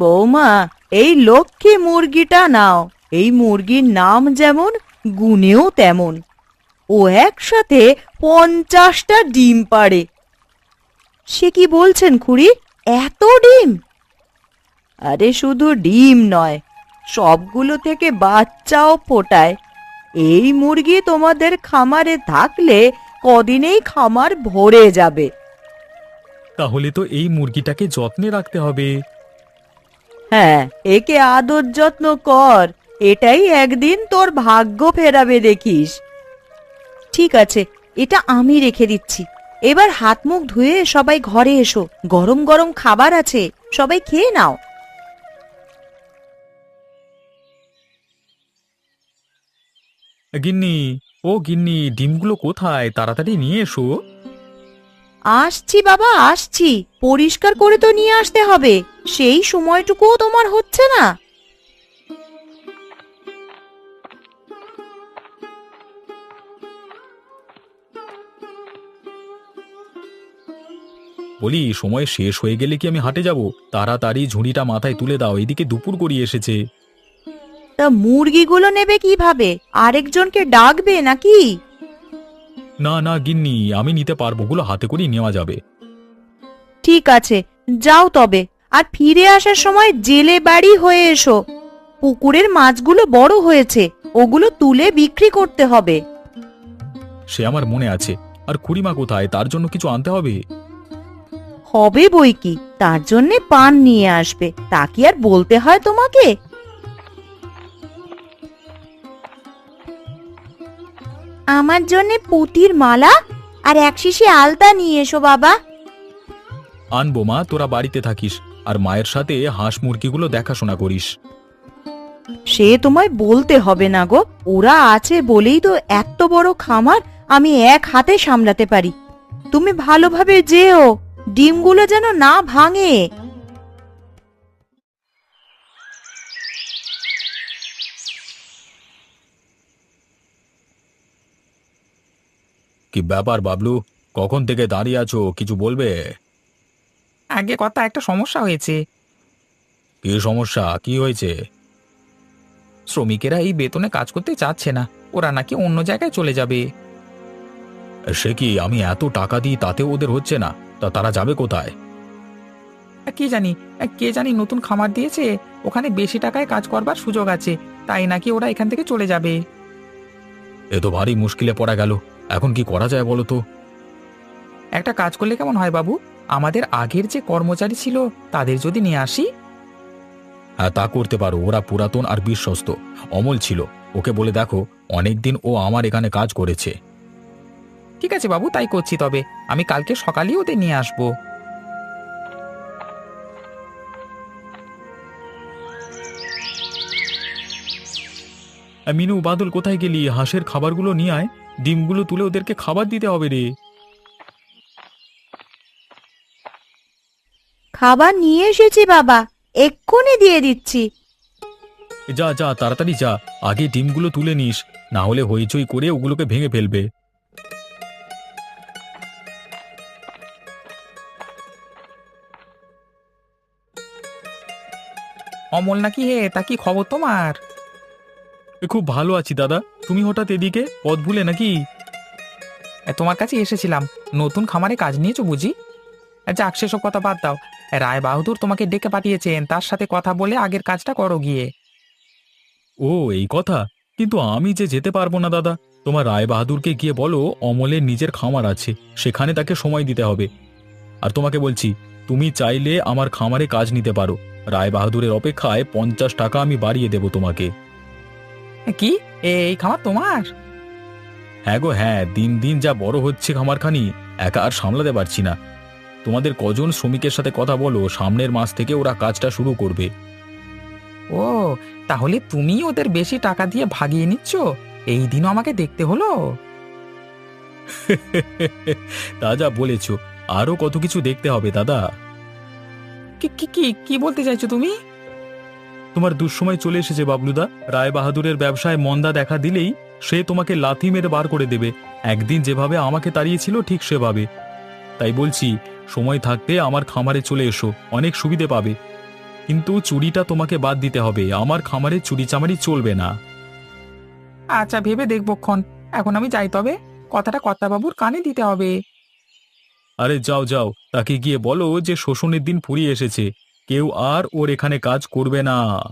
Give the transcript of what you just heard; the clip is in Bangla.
বৌমা, এই লক্ষ্মী মুরগিটা নাও। এই মুরগির নাম যেমন, গুণেও তেমন। ও একসাথে 50টা ডিম পাড়ে। সে কি বলছেন খুড়ি, এত ডিম? আরে শুধু ডিম নয়, সবগুলো থেকে বাচ্চাও ফোটায়। এই মুরগি তোমাদের খামারে থাকলে কদিনেই খামার ভরে যাবে। তাহলে তো এই মুরগিটাকে যত্নে রাখতে হবে। হ্যাঁ, একে আদর যত্ন কর, এটাই একদিন তোর ভাগ্য ফেরাবে দেখিস। ঠিক আছে, এটা আমি রেখে দিচ্ছি। এবার হাত মুখ ধুয়ে সবাই ঘরে এসো, গরম গরম খাবার আছে, সবাই খেয়ে নাও। গিন্নি, ও গিন্নি, ডিমগুলো কোথায়? তাড়াতাড়ি নিয়ে এসো। আসছি বাবা, আসছি। পরিষ্কার করে তো নিয়ে আসতে হবে, সেই সময়টুকুও তোমার হচ্ছে না। বলি, সময় শেষ হয়ে গেলে কি আমি হাটে যাব? তাড়াতাড়ি ঝুড়িটা মাথায় তুলে দাও, এদিকে দুপুর গড়িয়ে এসেছে। তা মুরগিগুলো নেবে কিভাবে? আরেকজনকে ডাকবে নাকি? না না গিন্নি, আমি নিতে পারবো, ওগুলো হাতে করেই নেওয়া যাবে। ঠিক আছে, যাও তবে। আর ফিরে আসার সময় জেলে বাড়ি হয়ে এসো। পুকুরের মাছগুলো বড় হয়েছে, ওগুলো তুলে বিক্রি করতে হবে। সে আমার মনে আছে। আর খুড়িমা কোথায়? তার জন্য কিছু আনতে হবে। হবে বই কি, তার জন্যে পান নিয়ে আসবে। তা কি আর বলতে হয় তোমাকে? আমার জন্যে পুঁতির মালা আর এক শিশি আলতা নিয়ে এসো বাবা। আনবো মা, তোরা বাড়িতে থাকিস আর মায়ের সাথে হাঁস মুরগিগুলো দেখাশোনা করিস। সে তোমায় বলতে হবে না গো, ওরা আছে বলেই তো এত বড় খামার আমি এক হাতে সামলাতে পারি। তুমি ভালোভাবে যেও, ডিমগুলো যেন না ভাঙে। কি ব্যাপার বাবলু, কখন থেকে দাঁড়িয়ে আছো? কিছু বলবে? আগে কথা, একটা সমস্যা হয়েছে। কি সমস্যা? কি হয়েছে? শ্রমিকেরা এই বেতনে কাজ করতে চাচ্ছে না, ওরা নাকি অন্য জায়গায় চলে যাবে। সে কি, আমি এত টাকা দিই তাতেও ওদের হচ্ছে না? তা তারা যাবে কোথায়? কে জানি নতুন খামার দিয়েছে, ওখানে বেশি টাকায় কাজ করবার সুযোগ আছে, তাই নাকি ওরা এখান থেকে চলে যাবে। এ তো ভারী মুশকিলে পড়া গেল। এখন কি করা যায় বলো তো? একটা কাজ করলে কেমন হয় বাবু, আমাদের আগের যে কর্মচারী ছিল তাদের যদি নিয়ে আসি। হ্যাঁ, তা করতে পারো। ওরা পুরাতন আর বিশ্বস্ত। অমল ছিল, ওকে বলে দেখো, অনেকদিন ও আমার এখানে কাজ করেছে। ঠিক আছে বাবু, তাই করছি। তবে আমি কালকে সকালেই ওদের নিয়ে আসবো। মিনু, বাদল, কোথায় গেলি? হাঁসের খাবারগুলো নিয়ে আয়, ডিমগুলো তুলে ওদেরকে খাবার দিতে হবে রে। খাবার নিয়ে এসেছি বাবা, এক্ষুনি দিয়ে দিচ্ছি। যা যা, তাড়াতাড়ি যা, আগে ডিমগুলো তুলে নিস, না হলে হইচই করে ওগুলোকে ভেঙে ফেলবে। অমল নাকি? হে, তা কি খবর তোমার? খুব ভালো আছি দাদা। তুমি হঠাৎ এদিকে, পথ ভুলে নাকি? তোমার কাছে এসেছিলাম। নতুন খামারে কাজ নিয়েছো বুঝি? যাক, সেসব কথা বাদ দাও। রায় বাহাদুর তোমাকে ডেকে পাঠিয়েছেন, তার সাথে কথা বলে আগের কাজটা করো গিয়ে। ও, এই কথা? কিন্তু আমি যে যেতে পারবো না দাদা। তোমার রায় বাহাদুরকে গিয়ে বলো অমলের নিজের খামার আছে, সেখানে তাকে সময় দিতে হবে। আর তোমাকে বলছি, তুমি চাইলে আমার খামারে কাজ নিতে পারো। রায় বাহাদুরের অপেক্ষায় 50 টাকা আমি বাড়িয়ে দেব তোমাকে। কি, এই খামার তোমার? হ্যাঁ গো হ্যাঁ, দিন দিন যা বড় হচ্ছে খামারখানি, একা আর সামলাতে পারছি না। তোমাদের কজন শ্রমিকের সাথে কথা বলো, সামনের মাস থেকে ওরা কাজটা শুরু করবে। ও, তাহলে তুমি ওদের বেশি টাকা দিয়ে ভাগিয়ে নিচ্ছ? এই দিনও আমাকে দেখতে হলো। তা যা বলেছ, আরো কত কিছু দেখতে হবে দাদা। কি কি কি কি বলতে চাইছো তুমি? তোমার দুঃসময় চলে এসেছে বাবলুদা। রায় বাহাদুরের ব্যবসায় মন্দা দেখা দিলেই সে তোমাকে লাথি মেরে বার করে দেবে। একদিন যেভাবে আমাকে তাড়িয়েছিল ঠিক সেভাবে। তাই বলছি, সময় থাকতে আমার খামারে চলে এসো, অনেক সুবিধে পাবে। কিন্তু চুরিটা তোমাকে বাদ দিতে হবে। আমার খামারে চুরি চামারি চলবে না। আচ্ছা, ভেবে দেখবো ক্ষণ। এখন আমি যাই তবে। কথাটা কর্তাবাবুর কানে দিতে হবে। আরে যাও যাও, তাকে গিয়ে বলো যে শোষণের দিন ফুরিয়ে এসেছে, কেউ আর ওর এখানে কাজ করবে না।